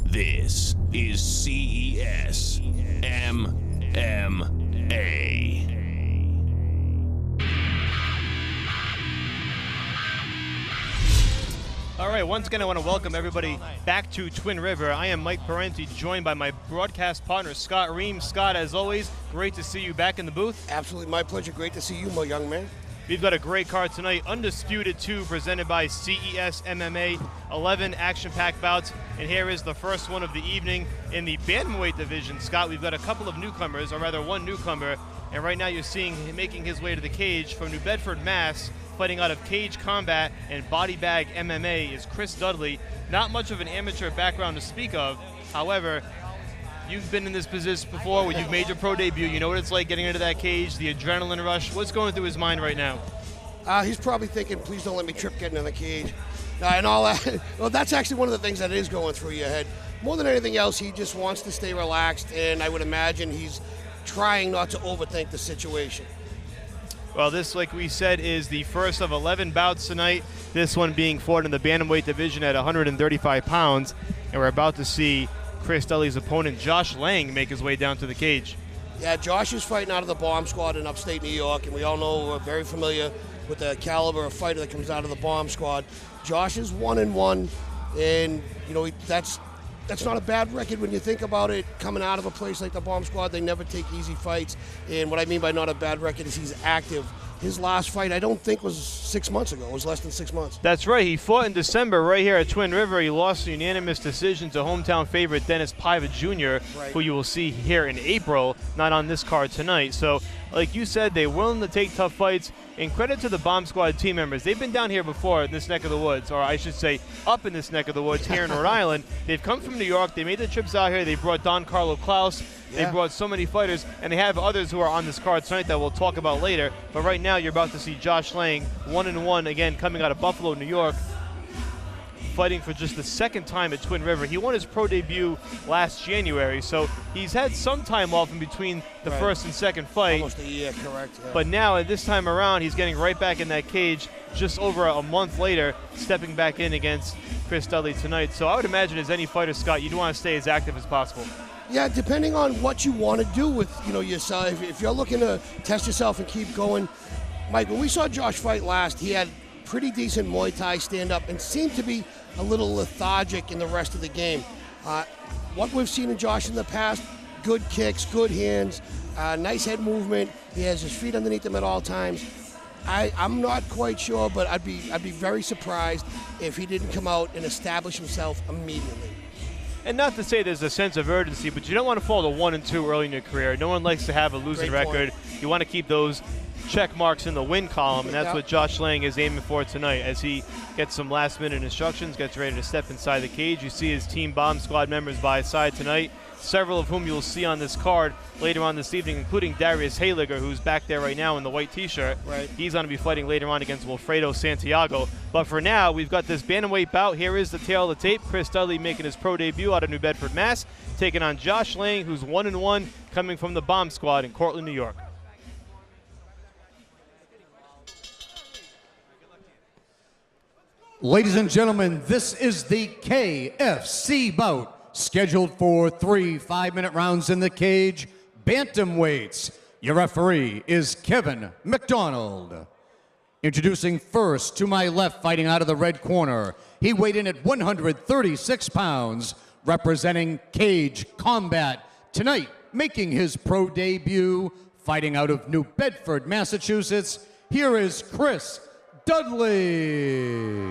This is CES MMA. All right, once again, I want to welcome everybody back to Twin River. I am Mike Parenti, joined by my broadcast partner, Scott Ream. Scott, as always, great to see you back in the booth. Absolutely, my pleasure. Great to see you, my young man. We've got a great card tonight, Undisputed 2, presented by CES MMA, 11 action-packed bouts, and here is the first one of the evening in the bantamweight division. Scott, we've got a couple of newcomers, or rather one newcomer, and right now you're seeing him making his way to the cage from New Bedford, Mass., fighting out of Cage Combat and Body Bag MMA is Chris Dudley. Not much of an amateur background to speak of. However, you've been in this position before where you've made your pro debut. You know what it's like getting into that cage, the adrenaline rush. What's going through his mind right now? He's probably thinking, please don't let me trip getting in the cage. And all that. Well, that's actually one of the things that is going through your head. More than anything else, he just wants to stay relaxed, and I would imagine he's trying not to overthink the situation. Well, this, like we said, is the first of 11 bouts tonight. This one being fought in the bantamweight division at 135 pounds. And we're about to see Chris Dudley's opponent, Josh Lang, make his way down to the cage. Yeah, Josh is fighting out of the Bomb Squad in upstate New York, and we all know we're very familiar with the caliber of fighter that comes out of the Bomb Squad. Josh is 1-1, and you know that's not a bad record when you think about it. Coming out of a place like the Bomb Squad, they never take easy fights. And what I mean by not a bad record is he's active. His last fight, I don't think, was 6 months ago. It was less than 6 months. That's right. He fought in December right here at Twin River. He lost a unanimous decision to hometown favorite Dennis Paiva Jr., right, who you will see here in April, not on this card tonight. So, like you said, they're willing to take tough fights. And credit to the Bomb Squad team members. They've been down here before in this neck of the woods, or I should say up in this neck of the woods here in Rhode Island. They've come from New York. They made the trips out here. They brought Don Carlo Klaus. Yeah. They brought so many fighters, and they have others who are on this card tonight that we'll talk about later. But right now, you're about to see Josh Lang, 1-1, again, coming out of Buffalo, New York, fighting for just the second time at Twin River. He won his pro debut last January, so he's had some time off in between the first and second fight. Almost a year, correct. Yeah. But now, at this time around, he's getting right back in that cage just over a month later, stepping back in against Chris Dudley tonight. So I would imagine, as any fighter, Scott, you'd want to stay as active as possible. Yeah, depending on what you want to do with yourself. If you're looking to test yourself and keep going, Mike, when we saw Josh fight last, he had pretty decent Muay Thai stand-up and seemed to be a little lethargic in the rest of the game. What we've seen in Josh in the past, good kicks, good hands, nice head movement. He has his feet underneath him at all times. I'm not quite sure, but I'd be very surprised if he didn't come out and establish himself immediately. And not to say there's a sense of urgency, but you don't want to fall to 1-2 early in your career. No one likes to have a losing record. You want to keep those check marks in the win column, and that's what Josh Lang is aiming for tonight as he gets some last-minute instructions, gets ready to step inside the cage. You see his Team Bomb Squad members by his side tonight, several of whom you'll see on this card later on this evening, including Darius Hayliger, who's back there right now in the white T-shirt. Right. He's going to be fighting later on against Wilfredo Santiago. But for now, we've got this bantamweight bout. Here is the tail of the tape. Chris Dudley making his pro debut out of New Bedford, Mass., taking on Josh Lang, who's 1-1, coming from the Bomb Squad in Cortland, New York. Ladies and gentlemen, this is the KFC bout, scheduled for 3 5-minute rounds in the cage, bantamweights. Your referee is Kevin McDonald. Introducing first, to my left, fighting out of the red corner, he weighed in at 136 pounds, representing Cage Combat. Tonight, making his pro debut, fighting out of New Bedford, Massachusetts, here is Chris Dudley.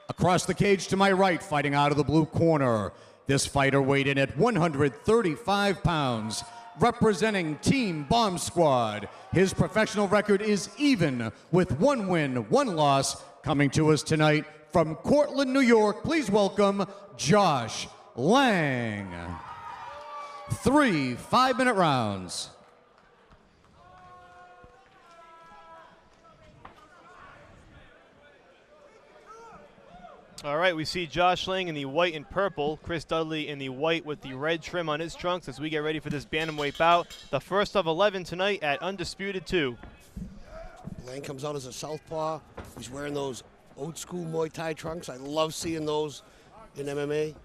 Across the cage to my right, fighting out of the blue corner, this fighter weighed in at 135 pounds, representing Team Bomb Squad. His professional record is even with 1 win, 1 loss. Coming to us tonight from Cortland, New York, please welcome Josh Lang. 3 5-minute rounds. All right, we see Josh Lang in the white and purple, Chris Dudley in the white with the red trim on his trunks as we get ready for this bantamweight bout. The first of 11 tonight at Undisputed 2. Lang comes out as a southpaw. He's wearing those old school Muay Thai trunks. I love seeing those in MMA.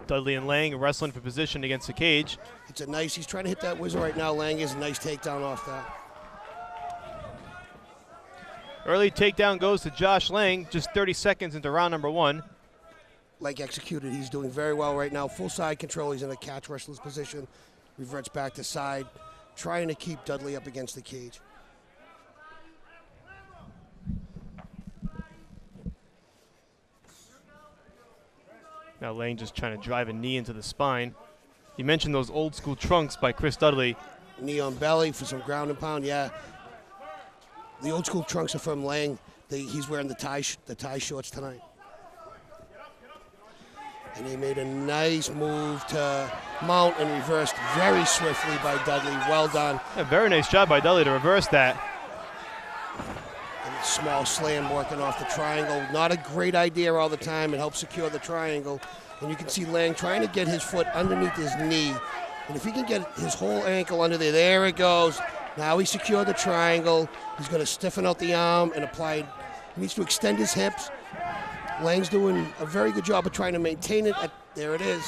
Dudley and Lang wrestling for position against the cage. It's a nice, he's trying to hit that wizard right now. Lang is a nice takedown off that. Early takedown goes to Josh Lang, just 30 seconds into round number 1. Lang executed. He's doing very well right now. Full side control. He's in a catch wrestler's position. Reverts back to side, trying to keep Dudley up against the cage. Now Lang just trying to drive a knee into the spine. You mentioned those old school trunks by Chris Dudley. Knee on belly for some ground and pound, yeah. The old school trunks are from Lang. He's wearing the tie shorts tonight. And he made a nice move to mount and reversed very swiftly by Dudley. Well done. A very nice job by Dudley to reverse that. And a small slam working off the triangle. Not a great idea all the time. It helps secure the triangle. And you can see Lang trying to get his foot underneath his knee. And if he can get his whole ankle under there it goes. Now he secured the triangle. He's going to stiffen out the arm and apply. He needs to extend his hips. Lang's doing a very good job of trying to maintain it. There it is.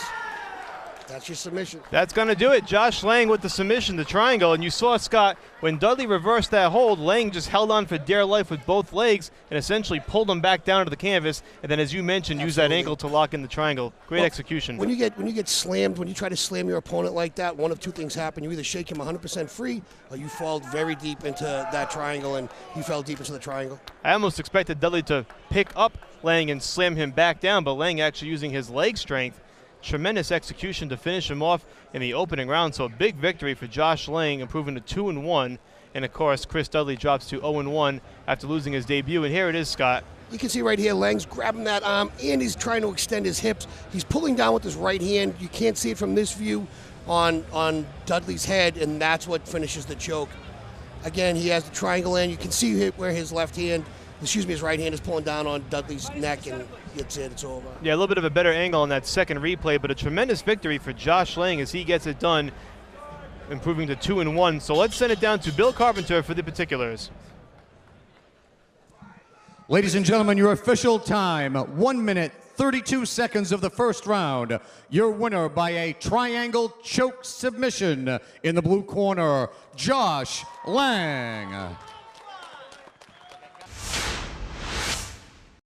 That's your submission. That's going to do it. Josh Lang with the submission, the triangle. And you saw, Scott, when Dudley reversed that hold, Lang just held on for dear life with both legs and essentially pulled him back down to the canvas. And then, as you mentioned, used that ankle to lock in the triangle. Great execution. When you get slammed, when you try to slam your opponent like that, one of two things happen. You either shake him 100% free or you fall very deep into that triangle, and he fell deep into the triangle. I almost expected Dudley to pick up Lang and slam him back down, but Lang actually using his leg strength. Tremendous execution to finish him off in the opening round. So a big victory for Josh Lang, improving to 2-1. And of course, Chris Dudley drops to 0-1 after losing his debut. And here it is, Scott. You can see right here, Lang's grabbing that arm and he's trying to extend his hips. He's pulling down with his right hand. You can't see it from this view on Dudley's head, and that's what finishes the choke. Again, he has the triangle in. You can see where his his right hand is pulling down on Dudley's neck, and that's it, it's over. Yeah, a little bit of a better angle on that second replay, but a tremendous victory for Josh Lang as he gets it done, improving to 2-1. So let's send it down to Bill Carpenter for the particulars. Ladies and gentlemen, your official time, 1 minute, 32 seconds of the first round. Your winner by a triangle choke submission in the blue corner, Josh Lang.